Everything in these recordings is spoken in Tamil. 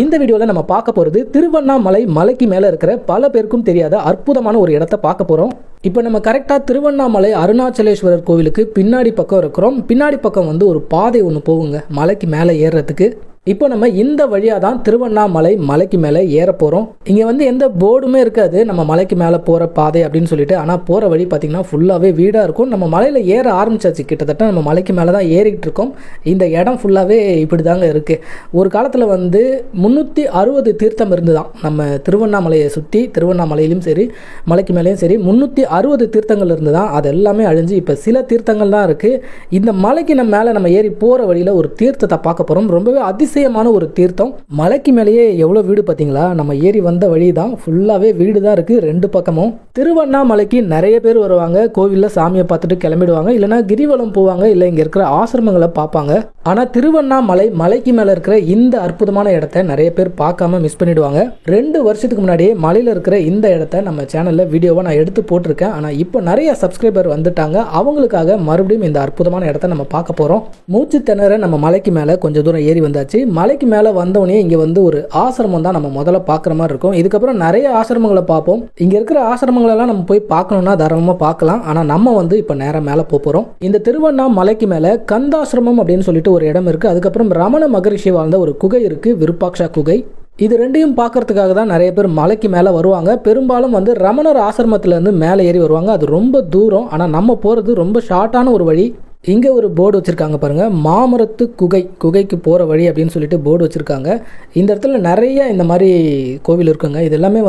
இந்த வீடியோவில் நம்ம பார்க்க போகிறது திருவண்ணாமலை மலைக்கு மேலே இருக்கிற பல பேருக்கும் தெரியாத அற்புதமான ஒரு இடத்த பார்க்க போகிறோம். இப்போ நம்ம கரெக்டாக திருவண்ணாமலை அருணாச்சலேஸ்வரர் கோவிலுக்கு பின்னாடி பக்கம் இருக்கிறோம். பின்னாடி பக்கம் ஒரு பாதை ஒன்று போகுங்க மலைக்கு மேலே ஏறுறதுக்கு. இப்போ நம்ம இந்த வழியாக தான் திருவண்ணாமலை மலைக்கு மேலே ஏற போகிறோம். இங்கே எந்த போர்டுமே இருக்காது நம்ம மலைக்கு மேலே போகிற பாதை அப்படின்னு சொல்லிட்டு. ஆனால் போகிற வழி பார்த்திங்கன்னா ஃபுல்லாகவே வீடாக இருக்கும். நம்ம மலையில் ஏற ஆரம்பிச்சாச்சு, கிட்டத்தட்ட நம்ம மலைக்கு மேலே தான் ஏறிக்கிட்டு இருக்கோம். இந்த இடம் ஃபுல்லாகவே இப்படி தாங்க இருக்குது. ஒரு காலத்தில் 360 தீர்த்தம் இருந்து தான் நம்ம திருவண்ணாமலையை சுற்றி, திருவண்ணாமலையிலும் சரி மலைக்கு மேலேயும் சரி 360 தீர்த்தங்கள் இருந்து தான். அது எல்லாமே அழிஞ்சு இப்போ சில தீர்த்தங்கள் தான் இருக்குது. இந்த மலைக்கு மேலே ஏறி போகிற வழியில் ஒரு தீர்த்தத்தை பார்க்க போகிறோம். ரொம்பவே அதிசயமான ஒரு தீர்த்தம். மலைக்கு மேலேயே எவ்வளோ வீடு பார்த்தீங்களா? நம்ம ஏறி வந்த வழி தான் ஃபுல்லாகவே வீடு தான் இருக்குது ரெண்டு பக்கமும். திருவண்ணாமலைக்கு நிறைய பேர் வருவாங்க. கோவிலில் சாமியை பார்த்துட்டு கிளம்பிடுவாங்க, இல்லைனா கிரிவலம் போவாங்க, இல்லை இங்கே இருக்கிற ஆசிரமங்களை பார்ப்பாங்க. ஆனால் திருவண்ணாமலை மலைக்கு மேலே இருக்கிற இந்த அற்புதமான இடத்த நிறைய பேர் பார்க்காம மிஸ் பண்ணிடுவாங்க. 2 வருஷத்துக்கு முன்னாடியே மலையில் இருக்கிற இந்த இடத்த நம்ம சேனலில் வீடியோவை நான் எடுத்து போட்டிருக்கேன். ஆனால் இப்போ நிறைய சப்ஸ்கிரைபர் வந்துட்டாங்க. அவங்களுக்காக மறுபடியும் இந்த அற்புதமான இடத்த நம்ம பார்க்க போகிறோம். மூச்சு திணற நம்ம மலைக்கு மேலே கொஞ்சம் தூரம் ஏறி வந்தாச்சு. மலைக்கு மேலே வந்தவொடனே இங்கே ஒரு ஆசிரமம் தான் நம்ம முதல்ல பார்க்குற மாதிரி இருக்கும். இதுக்கப்புறம் நிறைய ஆசிரமங்களை பார்ப்போம். இங்கே இருக்கிற ஆசிரமங்களெல்லாம் நம்ம போய் பார்க்கணும்னா தாராளமாக பார்க்கலாம். ஆனால் நம்ம இப்போ நேரம் மேலே போகிறோம். இந்த திருவண்ணாமலைக்கு மேலே கந்தாசிரமம் அப்படின்னு சொல்லிட்டு ஒரு இடம் இருக்குது. அதுக்கப்புறம் ரமண மகரிஷி வாழ்ந்த ஒரு குகை இருக்குது, விருப்பாக்ஷா குகை. இது ரெண்டையும் பார்க்கறதுக்காக தான் நிறைய பேர் மலைக்கு மேலே வருவாங்க. பெரும்பாலும் ரமணர் ஆசிரமத்திலேருந்து மேலே ஏறி வருவாங்க. அது ரொம்ப தூரம். ஆனால் நம்ம போகிறது ரொம்ப ஷார்ட்டான ஒரு வழி. இங்கே ஒரு போர்டு வச்சுருக்காங்க பாருங்கள், மாமரத்து குகைக்கு போகிற வழி அப்படின்னு சொல்லிட்டு போர்டு வச்சுருக்காங்க. இந்த இடத்துல நிறைய இந்த மாதிரி கோவில் இருக்குங்க. இது எல்லாமே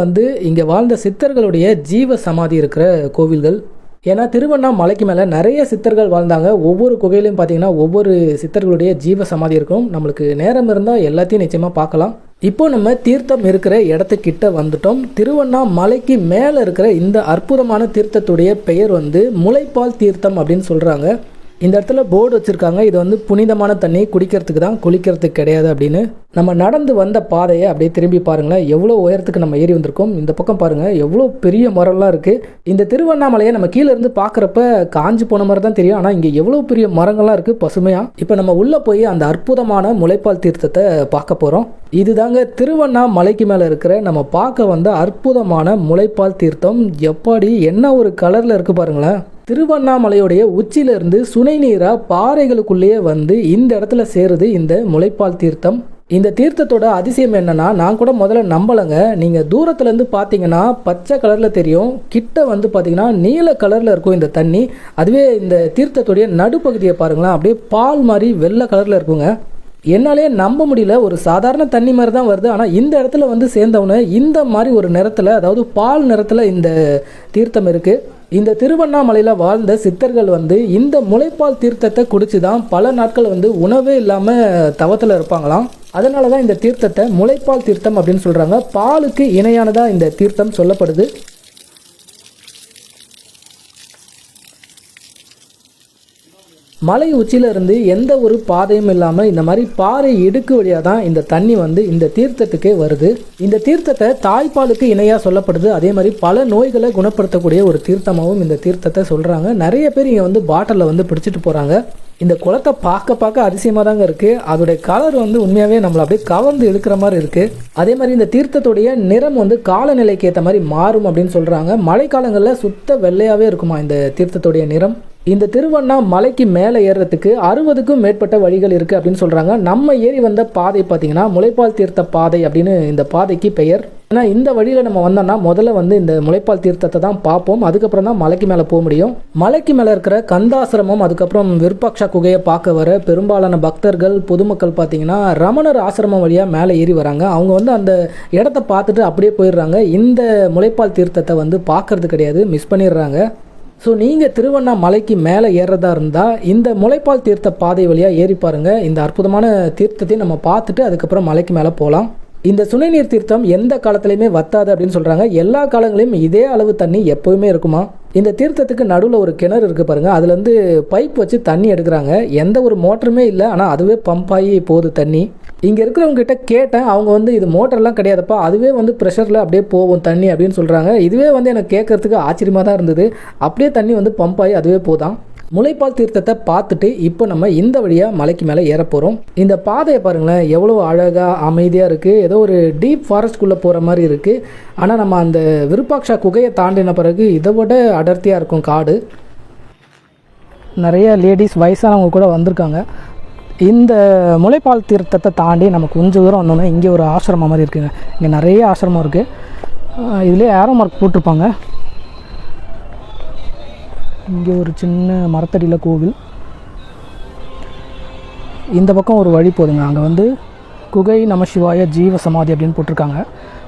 இங்கே வாழ்ந்த சித்தர்களுடைய ஜீவ சமாதி இருக்கிற கோவில்கள். ஏன்னா திருவண்ணாமலைக்கு மேலே நிறைய சித்தர்கள் வாழ்ந்தாங்க. ஒவ்வொரு குகையிலையும் பார்த்தீங்கன்னா ஒவ்வொரு சித்தர்களுடைய ஜீவ சமாதி இருக்கும். நம்மளுக்கு நேரம் இருந்தால் எல்லாத்தையும் நிச்சயமாக பார்க்கலாம். இப்போ நம்ம தீர்த்தம் இருக்கிற இடத்துக்கிட்ட வந்துட்டோம். திருவண்ணாமலைக்கு மேலே இருக்கிற இந்த அற்புதமான தீர்த்தத்துடைய பெயர் முளைப்பால் தீர்த்தம் அப்படின்னு சொல்கிறாங்க. இந்த இடத்துல போர்டு வச்சுருக்காங்க, இது புனிதமான தண்ணி, குடிக்கிறதுக்கு தான், குளிக்கிறதுக்கு கிடையாது அப்படின்னு. நம்ம நடந்து வந்த பாதையை அப்படியே திரும்பி பாருங்களேன், எவ்வளோ உயரத்துக்கு நம்ம ஏறி வந்திருக்கோம். இந்த பக்கம் பாருங்கள் எவ்வளோ பெரிய மரம்லாம் இருக்குது. இந்த திருவண்ணாமலையை நம்ம கீழே இருந்து பார்க்குறப்ப காஞ்சி போன மாதிரி தான் தெரியும். ஆனால் இங்கே எவ்வளோ பெரிய மரங்கள்லாம் இருக்குது பசுமையாக. இப்போ நம்ம உள்ளே போய் அந்த அற்புதமான முளைப்பால் தீர்த்தத்தை பார்க்க போகிறோம். இதுதாங்க திருவண்ணாமலைக்கு மேலே இருக்கிற நம்ம பார்க்க வந்த அற்புதமான முளைப்பால் தீர்த்தம். எப்பாடி என்ன ஒரு கலரில் இருக்குது பாருங்களேன். திருவண்ணாமலையுடைய உச்சியிலிருந்து சுனை நீராக பாறைகளுக்குள்ளேயே இந்த இடத்துல சேருது இந்த முளைப்பால் தீர்த்தம். இந்த தீர்த்தத்தோட அதிசயம் என்னன்னா, நான் கூட முதல்ல நம்பலைங்க. நீங்கள் தூரத்துலேருந்து பார்த்தீங்கன்னா பச்சை கலரில் தெரியும், கிட்ட பார்த்தீங்கன்னா நீல கலரில் இருக்கும் இந்த தண்ணி. அதுவே இந்த தீர்த்தத்துடைய நடுப்பகுதியை பாருங்களேன், அப்படியே பால் மாதிரி வெள்ளை கலரில் இருக்குங்க. என்னாலே நம்ப முடியல, ஒரு சாதாரண தண்ணி மாதிரி தான் வருது. ஆனால் இந்த இடத்துல சேர்ந்தவொன்னே இந்த மாதிரி ஒரு நிறத்தில், அதாவது பால் நிறத்தில் இந்த தீர்த்தம் இருக்குது. இந்த திருவண்ணாமலையில் வாழ்ந்த சித்தர்கள் இந்த முளைப்பால் தீர்த்தத்தை குடிச்சு தான் பல நாட்கள் உணவே இல்லாமல் தவத்தில் இருப்பாங்களாம். அதனால தான் இந்த தீர்த்தத்தை முளைப்பால் தீர்த்தம் அப்படின்னு சொல்கிறாங்க. பாலுக்கு இணையானதாக இந்த தீர்த்தம் சொல்லப்படுது. மலை உச்சியிலிருந்து எந்த ஒரு பாதையும் இல்லாமல் இந்த மாதிரி பாறை இடுக்கு வழியாக தான் இந்த தண்ணி இந்த தீர்த்தத்துக்கே வருது. இந்த தீர்த்தத்தை தாய்ப்பாலுக்கு இணையாக சொல்லப்படுது. அதே மாதிரி பல நோய்களை குணப்படுத்தக்கூடிய ஒரு தீர்த்தமாகவும் இந்த தீர்த்தத்தை சொல்கிறாங்க. நிறைய பேர் இங்கே பாட்டிலில் பிடிச்சிட்டு போகிறாங்க. இந்த குளத்தை பார்க்க அதிசயமாக தாங்க இருக்குது. அதோடைய கலர் உண்மையாகவே நம்மளை அப்படியே கவர்ந்து இழுக்கிற மாதிரி இருக்குது. அதே மாதிரி இந்த தீர்த்தத்துடைய நிறம் காலநிலைக்கு ஏற்ற மாதிரி மாறும் அப்படின்னு சொல்கிறாங்க. மழைக்காலங்களில் சுத்த வெள்ளையாகவே இருக்குமா இந்த தீர்த்தத்துடைய நிறம். இந்த திருவண்ணாமலைக்கு மேலே ஏறுறதுக்கு 60க்கும் மேற்பட்ட வழிகள் இருக்குது அப்படின்னு சொல்கிறாங்க. நம்ம ஏறி வந்த பாதை பார்த்திங்கன்னா முளைப்பால் தீர்த்த பாதை அப்படின்னு இந்த பாதைக்கு பெயர். ஏன்னா இந்த வழியில் நம்ம வந்தோம்னா முதல்ல இந்த முளைப்பால் தீர்த்தத்தை தான் பார்ப்போம். அதுக்கப்புறம் தான் மலைக்கு மேலே போக முடியும். மலைக்கு மேலே இருக்கிற கந்தாசிரமம், அதுக்கப்புறம் விருப்பாக்ஷா குகையை பார்க்க வர பெரும்பாலான பக்தர்கள், பொதுமக்கள் பார்த்திங்கன்னா ரமணர் ஆசிரமம் வழியாக மேலே ஏறி வராங்க. அவங்க அந்த இடத்த பார்த்துட்டு அப்படியே போயிடுறாங்க. இந்த முளைப்பால் தீர்த்தத்தை பார்க்கறது கிடையாது, மிஸ் பண்ணிடுறாங்க. ஸோ நீங்கள் திருவண்ணாமலைக்கு மேலே ஏறுறதா இருந்தால் இந்த முளைப்பால் தீர்த்த பாதை வழியாக ஏறி பாருங்கள். இந்த அற்புதமான தீர்த்தத்தை நம்ம பார்த்துட்டு அதுக்கப்புறம் மலைக்கு மேலே போகலாம். இந்த சுனைநீர் தீர்த்தம் எந்த காலத்துலையுமே வத்தாது அப்படின்னு சொல்கிறாங்க. எல்லா காலங்களையும் இதே அளவு தண்ணி எப்போவுமே இருக்குமா. இந்த தீர்த்தத்துக்கு நடுவில் ஒரு கிணறு இருக்குது பாருங்கள், அதுலேருந்து பைப் வச்சு தண்ணி எடுக்கிறாங்க. எந்த ஒரு மோட்டருமே இல்லை, ஆனால் அதுவே பம்ப் ஆகி போகுது தண்ணி. இங்கே இருக்கிறவங்க கிட்ட கேட்டேன், அவங்க இது மோட்டர்லாம் கிடையாதுப்பா, அதுவே ப்ரெஷரில் அப்படியே போகும் தண்ணி அப்படின்னு சொல்கிறாங்க. இதுவே எனக்கு கேட்கறதுக்கு ஆச்சரியமாக தான் இருந்தது. அப்படியே தண்ணி பம்ப் ஆகி அதுவே போதான். முளைப்பால் தீர்த்தத்தை பார்த்துட்டு இப்போ நம்ம இந்த வழியாக மலைக்கு மேலே ஏற போகிறோம். இந்த பாதையை பாருங்களேன், எவ்வளோ அழகாக அமைதியாக இருக்குது. ஏதோ ஒரு டீப் ஃபாரஸ்ட்குள்ளே போகிற மாதிரி இருக்குது. ஆனால் நம்ம அந்த விருப்பாக்ஷா குகையை தாண்டின பிறகு இதை விட அடர்த்தியாக இருக்கும் காடு. நிறைய லேடிஸ் வயசானவங்க கூட வந்திருக்காங்க. இந்த முளைப்பால் தீர்த்தத்தை தாண்டி நம்ம கொஞ்சம் தூரம் வந்தோம்னா இங்கே ஒரு ஆசிரமம் மாதிரி இருக்குங்க. இங்கே நிறைய ஆசிரமம் இருக்குது. இதிலே ஏரோ மார்க் போட்டிருப்பாங்க. இங்கே ஒரு சின்ன மரத்தடியில் கோவில். இந்த பக்கம் ஒரு வழி போதுங்க. அங்கே வந்து குகை நம சிவாய ஜீவ சமாதி அப்படின்னு போட்டிருக்காங்க.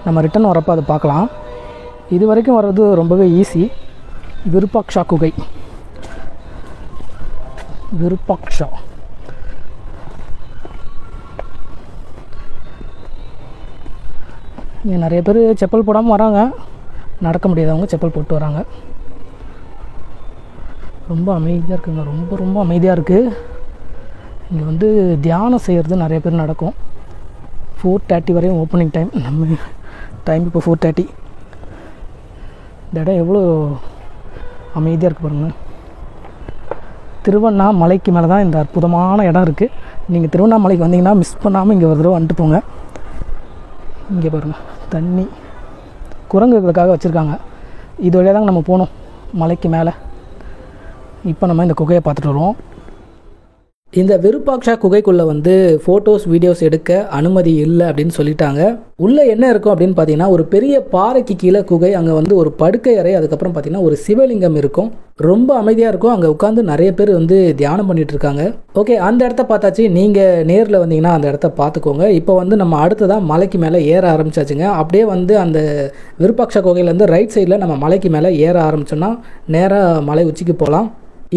நம்ம ரிட்டன் வரப்போ அதை பார்க்கலாம். இது வரைக்கும் வர்றது ரொம்பவே ஈஸி. விருப்பாக்ஷா குகை, விருப்பாக்ஷா. இங்கே நிறைய பேர் செப்பல் போடாமல் வராங்க. நடக்க முடியாதவங்க செப்பல் போட்டு வராங்க. ரொம்ப அமைதியாக இருக்குங்க. ரொம்ப ரொம்ப அமைதியாக இருக்குது. இங்கே வந்து தியானம் செய்கிறது நிறைய பேர் நடக்கும். 4:30 வரையும் ஓப்பனிங் டைம். நம்ம டைம் இப்போ 4:30. இந்த இடம் எவ்வளோ அமைதியாக இருக்குது பாருங்கள். திருவண்ணாமலைக்கு மேலே தான் இந்த அற்புதமான இடம் இருக்குது. நீங்கள் திருவண்ணாமலைக்கு வந்தீங்கன்னா மிஸ் பண்ணாமல் இங்கே ஒரு தடவை வந்துட்டு போங்க. இங்கே பாருங்கள், தண்ணி குரங்குகளுக்காக வச்சுருக்காங்க. இது வழியாக தாங்க நம்ம போகணும் மலைக்கு மேலே. இப்போ நம்ம இந்த குகையை பார்த்துட்டு வருவோம். இந்த விருப்பாக்ஷா குகைக்குள்ளே வந்து ஃபோட்டோஸ் வீடியோஸ் எடுக்க அனுமதி இல்லை அப்படின்னு சொல்லிட்டாங்க. உள்ளே என்ன இருக்கும் அப்படின்னு பார்த்தீங்கன்னா, ஒரு பெரிய பாறைக்கு கீழே குகை. அங்கே வந்து ஒரு படுக்கை அறை, அதுக்கப்புறம் பார்த்தீங்கன்னா ஒரு சிவலிங்கம் இருக்கும். ரொம்ப அமைதியாக இருக்கும். அங்கே உட்காந்து நிறைய பேர் வந்து தியானம் பண்ணிட்டு இருக்காங்க. ஓகே, அந்த இடத்த பார்த்தாச்சு. நீங்கள் நேரில் வந்தீங்கன்னா அந்த இடத்த பார்த்துக்கோங்க. இப்போ வந்து நம்ம அடுத்ததான் மலைக்கு மேலே ஏற ஆரம்பிச்சாச்சுங்க. அப்படியே வந்து அந்த விருப்பாக்ஷா குகையிலேருந்து ரைட் சைடில் நம்ம மலைக்கு மேலே ஏற ஆரம்பிச்சோன்னா நேராக மலை உச்சிக்கு போகலாம்.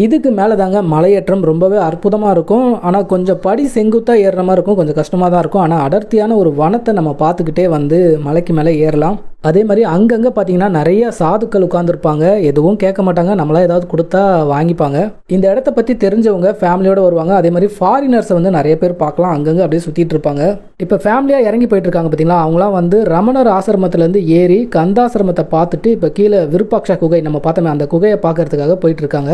இதுக்கு மேலே தாங்க மலையேற்றம் ரொம்பவே அற்புதமாக இருக்கும். ஆனால் கொஞ்சம் படி செங்குத்தாக ஏறுற மாதிரி இருக்கும். கொஞ்சம் கஷ்டமாக தான் இருக்கும். ஆனால் அடர்த்தியான ஒரு வனத்தை நம்ம பார்த்துக்கிட்டே வந்து மலைக்கு மேலே ஏறலாம். அதே மாதிரி அங்கங்கே பார்த்தீங்கன்னா நிறைய சாதுக்கள் உட்காந்துருப்பாங்க. எதுவும் கேட்க மாட்டாங்க. நம்மளாம் ஏதாவது கொடுத்தா வாங்கிப்பாங்க. இந்த இடத்த பற்றி தெரிஞ்சவங்க ஃபேமிலியோடு வருவாங்க. அதே மாதிரி ஃபாரினர்ஸை வந்து நிறைய பேர் பார்க்கலாம். அங்கங்கே அப்படியே சுற்றிட்டு இருப்பாங்க. இப்போ ஃபேமிலியாக இறங்கி போயிட்டு இருக்காங்க பார்த்தீங்களா. அவங்களாம் வந்து ரமணர் ஆசிரமத்துலேருந்து ஏறி கந்தாசிரமத்தை பார்த்துட்டு இப்போ கீழே விருப்பாக்ஷா குகை நம்ம பார்த்தோமே அந்த குகையை பார்க்கறதுக்காக போயிட்டு இருக்காங்க.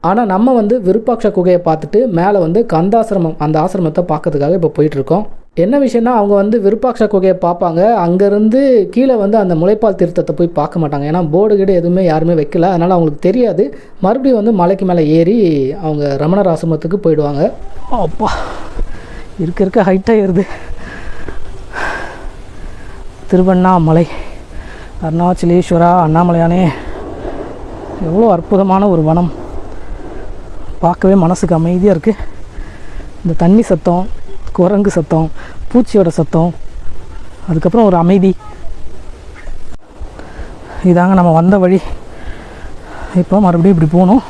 ஆனால் நம்ம வந்து விருப்பாக்ஷா குகையை பார்த்துட்டு மேலே வந்து கந்தாசிரமம் அந்த ஆசிரமத்தை பார்க்கறதுக்காக இப்போ போயிட்டுருக்கோம். என்ன விஷயம்னா, அவங்க வந்து விருப்பாக்ஷா குகையை பார்ப்பாங்க. அங்கேருந்து கீழே வந்து அந்த முளைப்பால் தீர்த்தத்தை போய் பார்க்க மாட்டாங்க. ஏன்னா போர்டு கீடு எதுவுமே யாருமே வைக்கல. அதனால் அவங்களுக்கு தெரியாது. மறுபடியும் வந்து மலைக்கு மேலே ஏறி அவங்க ரமணர் ஆசிரமத்துக்கு போயிடுவாங்க. அப்பா, இருக்க ஹைட்டாக ஏறுது. திருவண்ணாமலை, அருணாச்சலேஸ்வரா, அண்ணாமலையானே, எவ்வளோ அற்புதமான ஒரு வனம். பார்க்கவே மனசுக்கு அமைதியாக இருக்குது. இந்த தண்ணி சத்தம், குரங்கு சத்தம், பூச்சியோட சத்தம், அதுக்கப்புறம் ஒரு அமைதி. இதாங்க நம்ம வந்த வழி. இப்போ மறுபடியும் இப்படி போகணும்.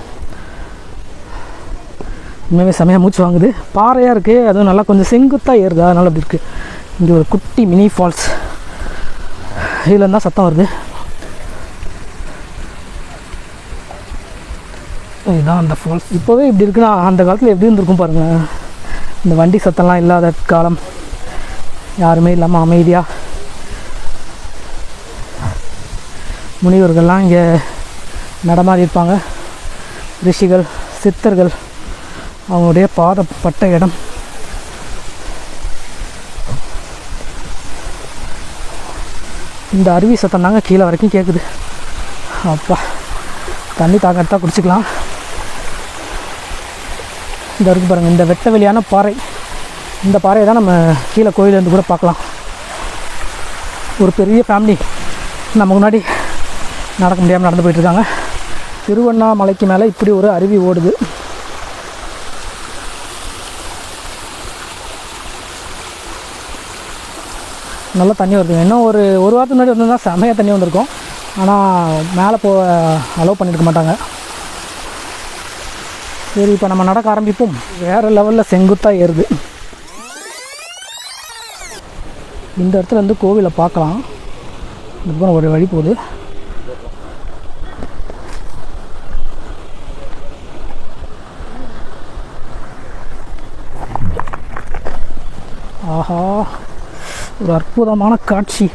உண்மையாகவே செமையாக மூச்சு வாங்குது. பாறையாக இருக்குது. அதுவும் நல்லா கொஞ்சம் செங்குத்தாக ஏறுதா, அதனால் அப்படி இருக்குது. இங்கே ஒரு குட்டி மினி ஃபால்ஸ். இதில் இருந்தால் சத்தம் வருது. இதுதான் அந்த ஃபால்ஸ். இப்போவே இப்படி இருக்குன்னா அந்த காலத்தில் எப்படி இருந்திருக்கும் பாருங்கள். இந்த வண்டி சத்தம்லாம் இல்லாத காலம், யாருமே இல்லாமல் அமைதியாக முனிவர்கள்லாம் இங்கே நடமாடி இருப்பாங்க. ரிஷிகள், சித்தர்கள் அவங்களுடைய பாதப்பட்ட இடம். இந்த அருவி சத்தம் தாங்க கீழே வரைக்கும் கேட்குது. அப்பா, தண்ணி தாக்கத்தான் குடிச்சிக்கலாம். இந்த இருக்கு பாருங்கள், இந்த வெட்ட வெளியான பாறை. இந்த பாறையை தான் நம்ம கீழே கோயிலேருந்து கூட பார்க்கலாம். ஒரு பெரிய ஃபேமிலி நம்ம முன்னாடி நடக்க முடியாமல் நடந்து போயிட்டுருக்காங்க. திருவண்ணாமலைக்கு மேலே இப்படி ஒரு அருவி ஓடுது. நல்லா தண்ணி வருது. இன்னும் ஒரு வாரத்துக்கு முன்னாடி வந்திருந்தால் செமையாக தண்ணி வந்திருக்கும். ஆனால் மேலே அலோவ் பண்ணியிருக்க மாட்டாங்க. சரி, இப்போ நம்ம நடக்க ஆரம்பிப்போம். வேறு லெவலில் செங்குத்தாக ஏறுது. இந்த இடத்துல இருந்து கோவிலை பார்க்கலாம். இதுக்கப்புறம் ஒரு வழி போகுது. ஆஹா, ஒரு அற்புதமான காட்சி.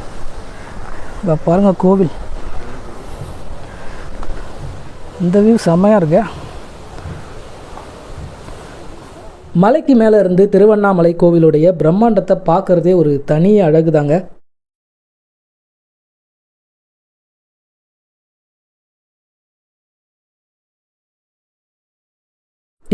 இதை பாருங்கள், கோவில். இந்த வியூ செம்மையாக இருக்கு. மலைக்கு மேலே இருந்து திருவண்ணாமலை கோவிலுடைய பிரம்மாண்டத்தை பார்க்குறதே ஒரு தனி அழகு தாங்க.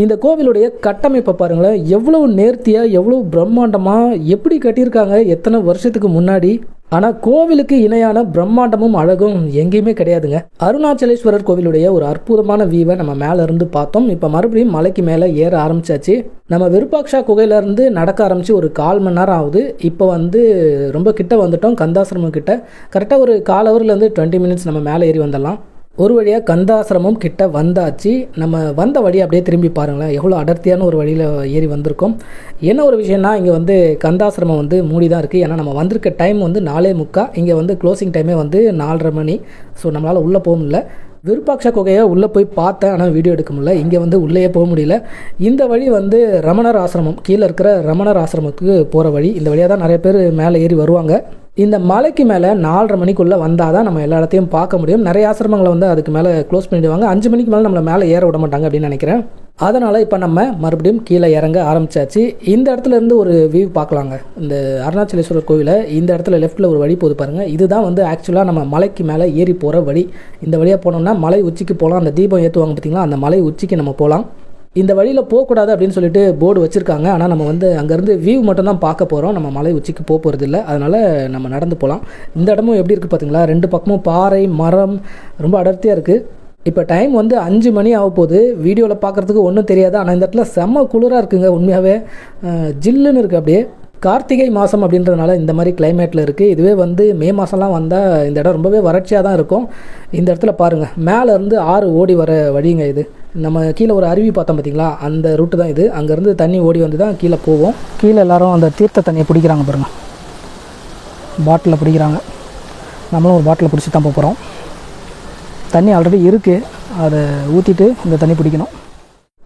இந்த கோவிலுடைய கட்டமைப்பை பாருங்களேன், எவ்வளவு நேர்த்தியாக எவ்வளோ பிரம்மாண்டமாக எப்படி கட்டியிருக்காங்க எத்தனை வருஷத்துக்கு முன்னாடி. ஆனால் கோவிலுக்கு இணையான பிரம்மாண்டமும் அழகும் எங்கேயுமே கிடையாதுங்க. அருணாச்சலேஸ்வரர் கோவிலுடைய ஒரு அற்புதமான வியூவை நம்ம மேலே இருந்து பார்த்தோம். இப்போ மறுபடியும் மலைக்கு மேலே ஏற ஆரம்பிச்சாச்சு. நம்ம விருப்பாக்ஷா குகையிலேருந்து நடக்க ஆரம்பித்து ஒரு 1/4 மணி நேரம் ஆகுது. இப்போ ரொம்ப கிட்ட வந்துட்டோம், கந்தாசிரமம் கிட்ட. கரெக்டாக ஒரு 1/4 ஹவர்லேருந்து 20 மினிட்ஸ் நம்ம மேலே ஏறி வந்துடலாம். ஒரு வழியாக கந்தாசிரமம் கிட்ட வந்தாச்சு. நம்ம வந்த வழி அப்படியே திரும்பி பாருங்களேன், எவ்வளோ அடர்த்தியான ஒரு வழியில் ஏறி வந்திருக்கோம். என்ன ஒரு விஷயம்னா, இங்கே கந்தாசிரமம் மூடி தான் இருக்குது. ஏன்னா நம்ம வந்திருக்க டைம் 4:45. இங்கே க்ளோசிங் டைமே 4:30 மணி. ஸோ நம்மளால் உள்ளே போக முடியல. விருப்பாக்ஷா குகையை உள்ளே போய் பார்த்தேன், ஆனால் வீடியோ எடுக்க முடியல. இங்கே உள்ளேயே போக முடியல. இந்த வழி ரமணர் ஆசிரமம், கீழே இருக்கிற ரமணர் ஆசிரமத்துக்கு போகிற வழி. இந்த வழியாக தான் நிறைய பேர் மேலே ஏறி வருவாங்க. இந்த மலைக்கு மேலே 4:30 மணிக்குள்ளே வந்தால் தான் நம்ம எல்லா இடத்தையும் பார்க்க முடியும். நிறைய ஆசிரமங்களை அதுக்கு மேலே க்ளோஸ் பண்ணிடுவாங்க. 5 மணிக்கு மேலே நம்மளை மேலே ஏற விட மாட்டாங்க அப்படின்னு நினைக்கிறேன். அதனால் இப்போ நம்ம மறுபடியும் கீழே இறங்க ஆரம்பித்தாச்சு. இந்த இடத்துல இருந்து ஒரு வியூ பார்க்கலாங்க. இந்த அருணாச்சலேஸ்வரர் கோவிலை இந்த இடத்துல லெஃப்ட்டில் ஒரு வழி போது பாருங்கள். இதுதான் ஆக்சுவலாக நம்ம மலைக்கு மேலே ஏறி போகிற வழி. இந்த வழியாக போனோம்னா மலை உச்சிக்கு போகலாம். அந்த தீபம் ஏற்றுவாங்க பார்த்திங்களா, அந்த மலை உச்சிக்கு நம்ம போகலாம். இந்த வழியில் போகக்கூடாது அப்படின்னு சொல்லிட்டு போர்டு வச்சுருக்காங்க. ஆனால் நம்ம அங்கேருந்து வியூ மட்டும்தான் பார்க்க போகிறோம். நம்ம மலை உச்சிக்கு போக போகிறது இல்லை. அதனால் நம்ம நடந்து போகலாம். இந்த இடமும் எப்படி இருக்குது பார்த்தீங்களா, 2 பக்கமும் பாறை மரம் ரொம்ப அடர்த்தியாக இருக்குது. இப்போ டைம் 5 மணி ஆக போகுது. வீடியோவில் பார்க்குறதுக்கு ஒன்றும் தெரியாது. ஆனால் இந்த இடத்துல செம்ம குளிராக இருக்குங்க. உண்மையாகவே ஜில்லுன்னு இருக்குது. அப்படியே கார்த்திகை மாதம் அப்படின்றதுனால இந்த மாதிரி கிளைமேட்டில் இருக்குது. இதுவே மே மாதம்லாம் வந்தால் இந்த இடம் ரொம்பவே வறட்சியாக தான் இருக்கும். இந்த இடத்துல பாருங்கள், மேலேருந்து ஆறு ஓடி வர வழிங்க இது. நம்ம கீழே ஒரு அருவி பார்த்தோம் பார்த்திங்களா, அந்த ரூட்டு தான் இது. அங்கேருந்து தண்ணி ஓடி வந்து தான் கீழே போவோம். கீழே எல்லோரும் அந்த தீர்த்த தண்ணியை பிடிக்கிறாங்க பாருங்கள், பாட்டிலில் பிடிக்கிறாங்க. நம்மளும் ஒரு பாட்டிலில் பிடிச்சி தான் போகிறோம். தண்ணி ஆல்ரெடி இருக்குது, அதை ஊற்றிட்டு இந்த தண்ணி பிடிக்கணும்.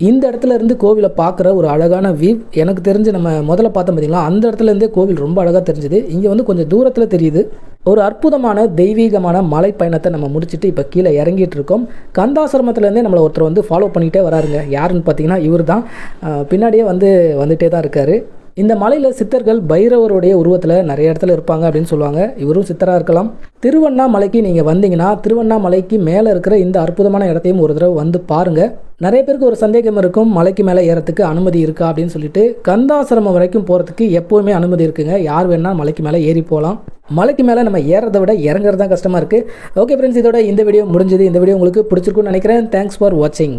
இந்த இடத்துல இருந்து கோவிலை பார்க்குற ஒரு அழகான வியூ எனக்கு தெரிஞ்சு, நம்ம முதல்ல பார்த்தோம் பார்த்திங்களா, அந்த இடத்துலேருந்தே கோவில் ரொம்ப அழகாக தெரிஞ்சுது. இங்கே கொஞ்சம் தூரத்தில் தெரியுது. ஒரு அற்புதமான தெய்வீகமான மலை பயணத்தை நம்ம முடிச்சுட்டு இப்போ கீழே இறங்கிட்டு இருக்கோம். கந்தாசிரமத்துலேருந்தே நம்மளை ஒருத்தர் ஃபாலோ பண்ணிகிட்டே வராருங்க. யாருன்னு பார்த்தீங்கன்னா இவர் தான். பின்னாடியே வந்துகிட்டே தான் இருக்கார். இந்த மலையில் சித்தர்கள் பைரவருடைய உருவத்தில் நிறைய இடத்துல இருப்பாங்க அப்படின்னு சொல்லுவாங்க. இவரும் சித்தராக இருக்கலாம். திருவண்ணாமலைக்கு நீங்கள் வந்தீங்கன்னா திருவண்ணாமலைக்கு மேலே இருக்கிற இந்த அற்புதமான இடத்தையும் ஒரு தடவை வந்து பாருங்கள். நிறைய பேருக்கு ஒரு சந்தேகம் இருக்கும், மலைக்கு மேலே ஏறத்துக்கு அனுமதி இருக்கா அப்படின்னு சொல்லிட்டு. கந்தாசிரமம் வரைக்கும் போகிறதுக்கு எப்போவுமே அனுமதி இருக்குங்க. யார் வேணால் மலைக்கு மேலே ஏறி போகலாம். மலைக்கு மேலே நம்ம ஏறதை விட இறங்குறது தான் கஷ்டமாக இருக்குது. ஓகே ஃப்ரெண்ட்ஸ், இதோட இந்த வீடியோ முடிஞ்சது. இந்த வீடியோ உங்களுக்கு பிடிச்சிருக்குன்னு நினைக்கிறேன். தேங்க்ஸ் ஃபார் வாட்சிங்.